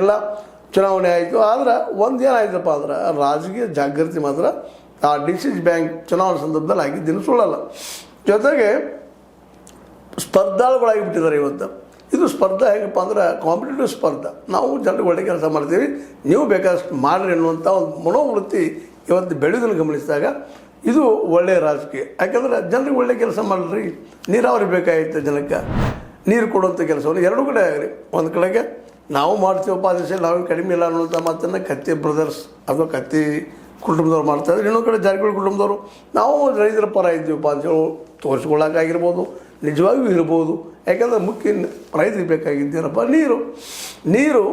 ಎಲ್ಲ ಚುನಾವಣೆ ಆಯಿತು. ಆದರೆ ಒಂದೇನಾಯ್ತಪ್ಪ ಅಂದ್ರೆ ರಾಜಕೀಯ ಜಾಗೃತಿ ಮಾತ್ರ ಆ ಡಿಸಿಸ್ ಬ್ಯಾಂಕ್ ಚುನಾವಣೆ ಸಂದರ್ಭದಲ್ಲಿ ಆಗಿದ್ದೇನು ಸುಳ್ಳಲ್ಲ. ಜೊತೆಗೆ ಸ್ಪರ್ಧಾಳುಗಳಾಗಿಬಿಟ್ಟಿದ್ದಾರೆ ಇವತ್ತು. ಇದು ಸ್ಪರ್ಧೆ ಹೇಗಪ್ಪ ಅಂದ್ರೆ ಕಾಂಪಿಟೇಟಿವ್ ಸ್ಪರ್ಧೆ. ನಾವು ಜನರಿಗೆ ಒಳ್ಳೆ ಕೆಲಸ ಮಾಡ್ತೀವಿ, ನೀವು ಬೇಕಾದಷ್ಟು ಮಾಡಿರಿ ಅನ್ನುವಂಥ ಒಂದು ಮನೋವೃತ್ತಿ ಇವತ್ತು ಬೆಳೆಯೋದನ್ನು ಗಮನಿಸಿದಾಗ ಇದು ಒಳ್ಳೆಯ ರಾಜಕೀಯ. ಯಾಕಂದರೆ ಜನರಿಗೆ ಒಳ್ಳೆ ಕೆಲಸ ಮಾಡಿರಿ. ನೀರಾವರಿ ಬೇಕಾಗಿತ್ತು ಜನಕ್ಕೆ, ನೀರು ಕೊಡುವಂಥ ಕೆಲಸವನ್ನು ಎರಡೂ ಕಡೆ ಆಗಲಿ. ಒಂದು ಕಡೆಗೆ ನಾವು ಮಾಡ್ತೀವಪ್ಪ ದೇಶ ನಾವೇನು ಕಡಿಮೆ ಇಲ್ಲ ಅನ್ನುವಂಥ ಮಾತನ್ನು ಕತ್ತಿ ಬ್ರದರ್ಸ್ ಅಥವಾ ಕತ್ತಿ ಕುಟುಂಬದವ್ರು ಮಾಡ್ತಾಯಿದ್ರು. ಇನ್ನೊಂದು ಕಡೆ ಜಾರಕಿಹೊಳಿ ಕುಟುಂಬದವರು ನಾವು ರೈತರ ಪರ ಇದ್ದೀವಪ್ಪ ಅಂತೇಳಿ ತೋರಿಸ್ಕೊಳ್ಳೋಕ್ಕಾಗಿರ್ಬೋದು, ನಿಜವಾಗಿಯೂ ಇರ್ಬೋದು. ಯಾಕಂದರೆ ಮುಖ್ಯ ರೈತರಿಗೆ ಬೇಕಾಗಿದ್ದೇನಪ್ಪ ನೀರು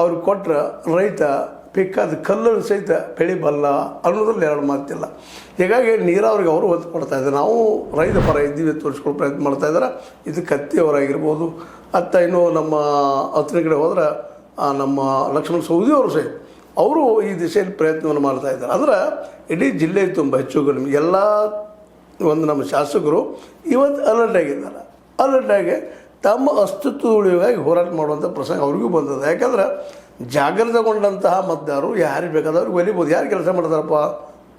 ಅವ್ರಿಗೆ ಕೊಟ್ಟರೆ ರೈತ ಬೇಕಾದ ಕಲ್ಲನ್ನು ಸಹಿತ ಬೆಳಿಬಲ್ಲ ಅನ್ನೋದ್ರಲ್ಲಿ ಎರಡು ಮಾತಿಲ್ಲ. ಹೀಗಾಗಿ ನೀರಾವರಿಗೆ ಅವರು ಒತ್ತು ಕೊಡ್ತಾಯಿದ್ದಾರೆ. ನಾವು ರೈತ ಪರ ಇದ್ದೀವಿ ತೋರಿಸ್ಕೊಳ್ಳೋ ಪ್ರಯತ್ನ ಮಾಡ್ತಾಯಿದ್ದಾರೆ. ಇದು ಕತ್ತಿಯವರಾಗಿರ್ಬೋದು. ಇನ್ನು ನಮ್ಮ ಹತ್ತಿರ ಕಡೆ ಹೋದ್ರೆ ನಮ್ಮ ಲಕ್ಷ್ಮಣ ಸವದಿ ಅವರು ಸಹಿತ ಅವರು ಈ ದಿಶೆಯಲ್ಲಿ ಪ್ರಯತ್ನವನ್ನು ಮಾಡ್ತಾಯಿದ್ದಾರೆ. ಅಂದ್ರೆ ಇಡೀ ಜಿಲ್ಲೆ ತುಂಬ ಹೆಚ್ಚು ಕಡಿಮೆ ಎಲ್ಲ ಒಂದು ನಮ್ಮ ಶಾಸಕರು ಇವತ್ತು ಅಲರ್ಟಾಗಿ ತಮ್ಮ ಅಸ್ತಿತ್ವ ಉಳಿವಾಗಿ ಹೋರಾಟ ಮಾಡುವಂಥ ಪ್ರಸಂಗ ಅವ್ರಿಗೂ ಬಂದದ. ಯಾಕಂದ್ರೆ ಜಾಗೃತಗೊಂಡಂತಹ ಮತದಾರರು ಯಾರಿಗೆ ಬೇಕಾದವ್ರಿಗೆ ಒಲಿಬೋದು. ಯಾರು ಕೆಲಸ ಮಾಡ್ತಾರಪ್ಪ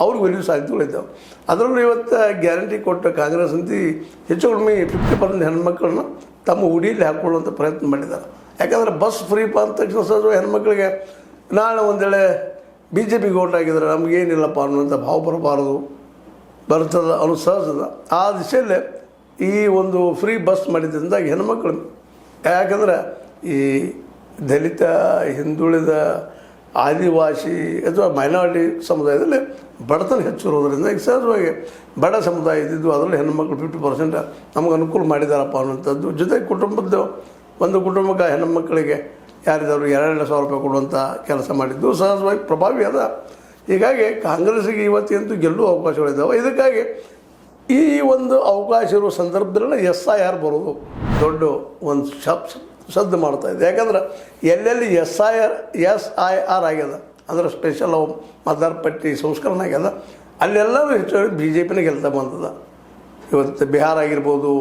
ಅವ್ರಿಗೆ ಒಲಿಯೋ ಸಾಧ್ಯತೆಗಳಿದ್ದಾವೆ. ಅದರಲ್ಲೂ ಇವತ್ತು ಗ್ಯಾರಂಟಿ ಕೊಟ್ಟ ಕಾಂಗ್ರೆಸ್ ಅಂತ ಹೆಚ್ಚು ಕಡಿಮೆ 50% ಹೆಣ್ಮಕ್ಳನ್ನ ತಮ್ಮ ಉಡಿಯಲ್ಲಿ ಹಾಕ್ಕೊಳ್ಳುವಂಥ ಪ್ರಯತ್ನ ಮಾಡಿದ್ದಾರೆ. ಯಾಕಂದರೆ ಬಸ್ ಫ್ರೀ ಅಂದ ತಕ್ಷಣ ಸಹ ಹೆಣ್ಮಕ್ಳಿಗೆ ನಾಳೆ ಒಂದು ವೇಳೆ BJPಗೆ ಓಟ್ ಆಗಿದ್ರೆ ನಮಗೇನಿಲ್ಲಪ್ಪ ಅನ್ನುವಂಥ ಭಾವ ಬರ್ತದೆ ಅನ್ನೋ ಸಹಜದ. ಆ ದಿಶೆಯಲ್ಲೇ ಈ ಒಂದು ಫ್ರೀ ಬಸ್ ಮಾಡಿದ್ದರಿಂದ ಹೆಣ್ಮಕ್ಳು, ಯಾಕಂದ್ರೆ ಈ ದಲಿತ, ಹಿಂದುಳಿದ, ಆದಿವಾಸಿ ಅಥವಾ ಮೈನಾರಿಟಿ ಸಮುದಾಯದಲ್ಲಿ ಬಡತನ ಹೆಚ್ಚಿರೋದ್ರಿಂದ ಈಗ ಸಹಜವಾಗಿ ಬಡ ಸಮುದಾಯ ಇದ್ದಿದ್ದು ಅದರಲ್ಲಿ ಹೆಣ್ಮಕ್ಳು 50% ನಮಗೆ ಅನುಕೂಲ ಮಾಡಿದಾರಪ್ಪ ಅನ್ನುವಂಥದ್ದು. ಜೊತೆಗೆ ಒಂದು ಕುಟುಂಬಕ್ಕೆ ಹೆಣ್ಮಕ್ಕಳಿಗೆ ಯಾರಿದ್ದಾರು 2,000 ರೂಪಾಯಿ ಕೊಡುವಂಥ ಕೆಲಸ ಮಾಡಿದ್ದು ಸಹಜವಾಗಿ ಪ್ರಭಾವಿ ಅದ. ಹೀಗಾಗಿ ಕಾಂಗ್ರೆಸ್ಸಿಗೆ ಇವತ್ತಿಗಂತೂ ಗೆಲ್ಲುವ ಅವಕಾಶಗಳಿದ್ದಾವೆ. ಇದಕ್ಕಾಗಿ ಈ ಒಂದು ಅವಕಾಶ ಇರುವ ಸಂದರ್ಭದಲ್ಲ SIR ಬರೋದು ದೊಡ್ಡ ಒಂದು ಸದ್ದು ಮಾಡ್ತಾಯಿದೆ. ಯಾಕಂದ್ರೆ ಎಲ್ಲೆಲ್ಲಿ SIR ಆಗ್ಯದ ಅಂದ್ರೆ ಸ್ಪೆಷಲ್ ಮತದಾರ ಪಟ್ಟಿ ಸಂಸ್ಕರಣೆ ಆಗ್ಯದ ಅಲ್ಲೆಲ್ಲರೂ ಹೆಚ್ಚು BJPನೇ ಗೆಲ್ತಾ ಬಂದದ. ಇವತ್ತು ಬಿಹಾರ ಆಗಿರ್ಬೋದು,